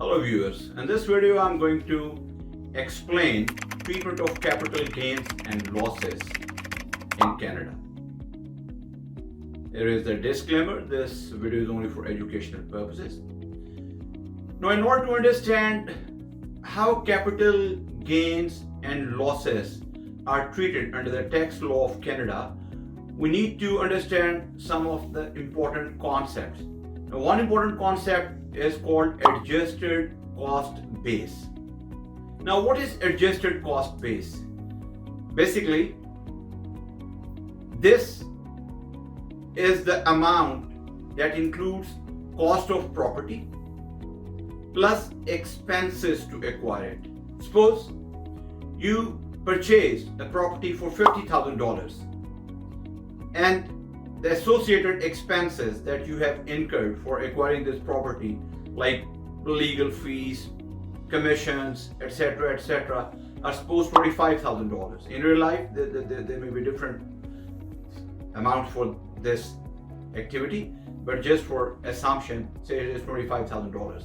Hello viewers, in this video I'm going to explain treatment of capital gains and losses in Canada. There is a disclaimer, this video is only for educational purposes. Now in order to understand how capital gains and losses are treated under the tax law of Canada, we need to understand some of the important concepts. Now, one important concept is called adjusted cost base. Now, what is adjusted cost base? Basically, this is the amount that includes cost of property plus expenses to acquire it. Suppose you purchased a property for $50,000 and the associated expenses that you have incurred for acquiring this property, like legal fees, commissions, etc., are supposed $25,000. In real life, there may be different amounts for this activity, but just for assumption, say it is $25,000.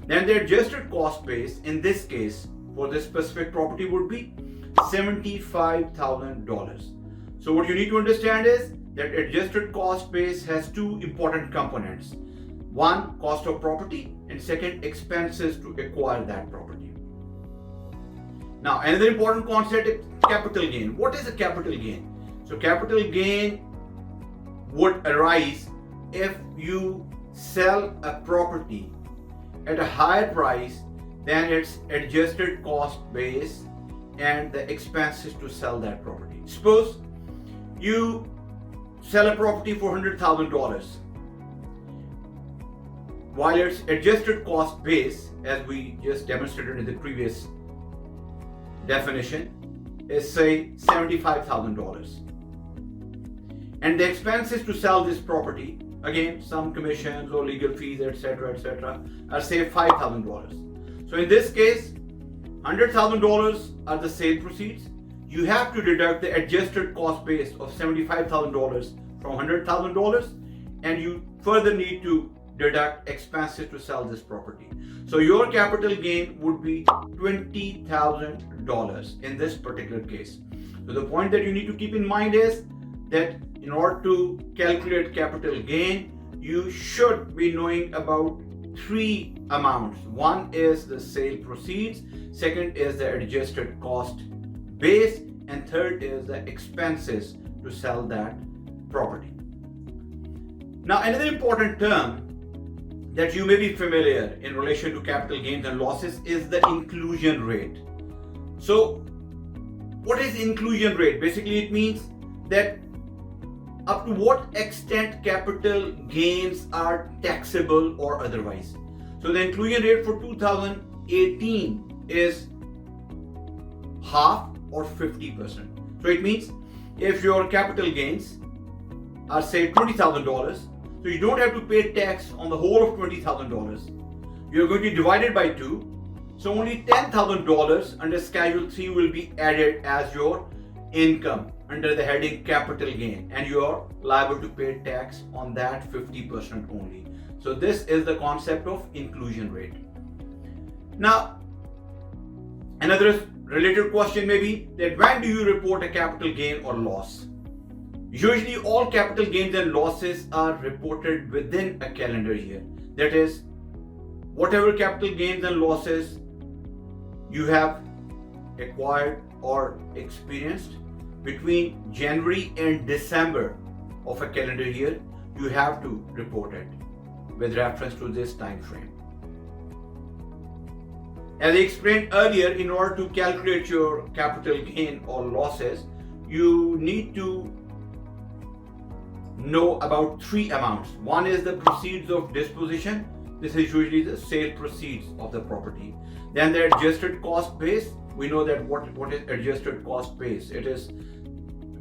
Then the adjusted cost base in this case for this specific property would be $75,000. So what you need to understand is that adjusted cost base has two important components. One, cost of property, and second, expenses to acquire that property. Now, another important concept is capital gain. What is a capital gain? So capital gain would arise if you sell a property at a higher price than its adjusted cost base and the expenses to sell that property. Suppose you sell a property for $100,000 while its adjusted cost base, as we just demonstrated in the previous definition, is say $75,000, and the expenses to sell this property, again some commissions or legal fees, etc., are say $5,000. So in this case, $100,000 are the sale proceeds. You have to deduct the adjusted cost base of $75,000 from $100,000, and you further need to deduct expenses to sell this property. So your capital gain would be $20,000 in this particular case. So the point that you need to keep in mind is that in order to calculate capital gain, you should be knowing about three amounts. One is the sale proceeds, second is the adjusted cost base, and third is the expenses to sell that property. Now, another important term that you may be familiar in relation to capital gains and losses is the inclusion rate. So what is inclusion rate? Basically, it means that up to what extent capital gains are taxable or otherwise. So the inclusion rate for 2018 is half or 50%. So it means if your capital gains are say $20,000, so you don't have to pay tax on the whole of $20,000. You're going to divide it by 2. So only $10,000 under Schedule 3 will be added as your income under the heading capital gain, and you are liable to pay tax on that 50% only. So this is the concept of inclusion rate. Now, another related question may be that when do you report a capital gain or loss? Usually all capital gains and losses are reported within a calendar year. That is, whatever capital gains and losses you have acquired or experienced between January and December of a calendar year, you have to report it with reference to this time frame. As I explained earlier, in order to calculate your capital gain or losses, you need to know about three amounts. One is the proceeds of disposition. This is usually the sale proceeds of the property. Then the adjusted cost base. We know that what is adjusted cost base? It is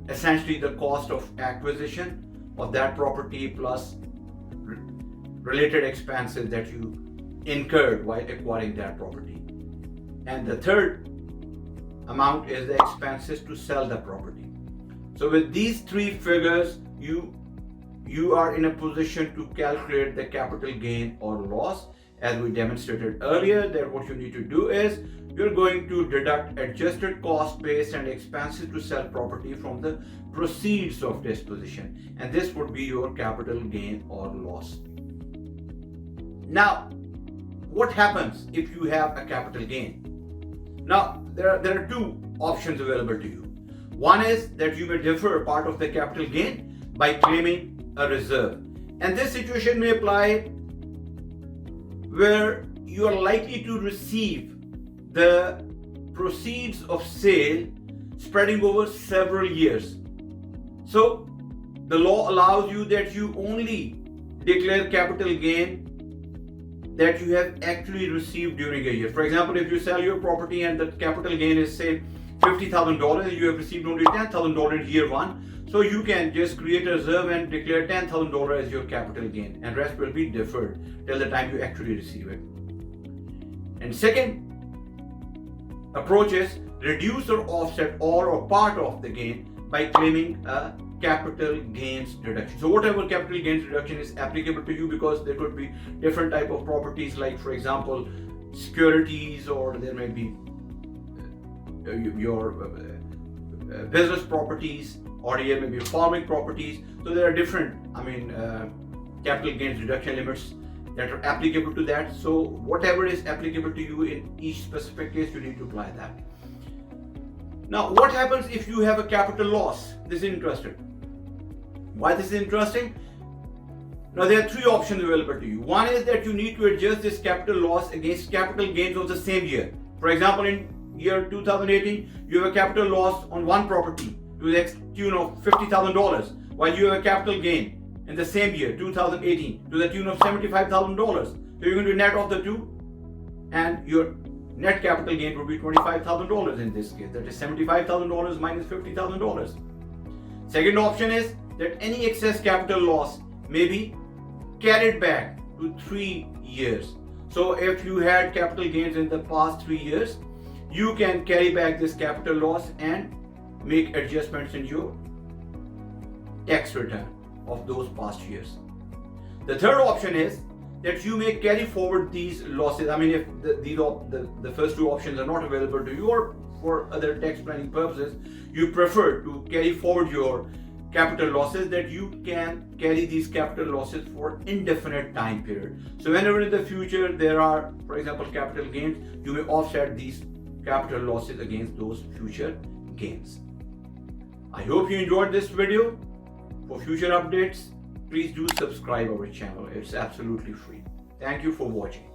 essentially the cost of acquisition of that property plus related expenses that you incurred while acquiring that property. And the third amount is the expenses to sell the property. So with these three figures, you are in a position to calculate the capital gain or loss, as we demonstrated earlier, that what you need to do is you're going to deduct adjusted cost base and expenses to sell property from the proceeds of disposition, and this would be your capital gain or loss. Now, what happens if you have a capital gain? Now, there are two options available to you. One is that you may defer part of the capital gain by claiming a reserve, and this situation may apply where you are likely to receive the proceeds of sale spreading over several years. So the law allows you that you only declare capital gain that you have actually received during a year. For example, if you sell your property and the capital gain is say $50,000, you have received only $10,000 in year one, so you can just create a reserve and declare $10,000 as your capital gain, and rest will be deferred till the time you actually receive it. And second approach is reduce or offset all or part of the gain by claiming a capital gains deduction. So whatever capital gains deduction is applicable to you, because there could be different type of properties, like for example securities, or there may be your business properties, or here may be farming properties. So there are different capital gains deduction limits that are applicable to that. So whatever is applicable to you in each specific case, you need to apply that. Now, what happens if you have a capital loss? This is interesting. Why this is interesting? Now, there are three options available to you. One is that you need to adjust this capital loss against capital gains of the same year. For example, in year 2018, you have a capital loss on one property to the tune of $50,000, while you have a capital gain in the same year, 2018, to the tune of $75,000. So you're going to net off the two, and your net capital gain would be $25,000 in this case. That is $75,000 minus $50,000. Second option is that any excess capital loss may be carried back to 3 years. So if you had capital gains in the past 3 years, you can carry back this capital loss and make adjustments in your tax return of those past years. The third option is that you may carry forward these losses. If the first two options are not available to you, or for other tax planning purposes, you prefer to carry forward your capital losses, that you can carry these capital losses for indefinite time period. So whenever in the future there are, for example, capital gains, you may offset these capital losses against those future gains. I hope you enjoyed this video. For future updates, please do subscribe our channel. It's absolutely free. Thank you for watching.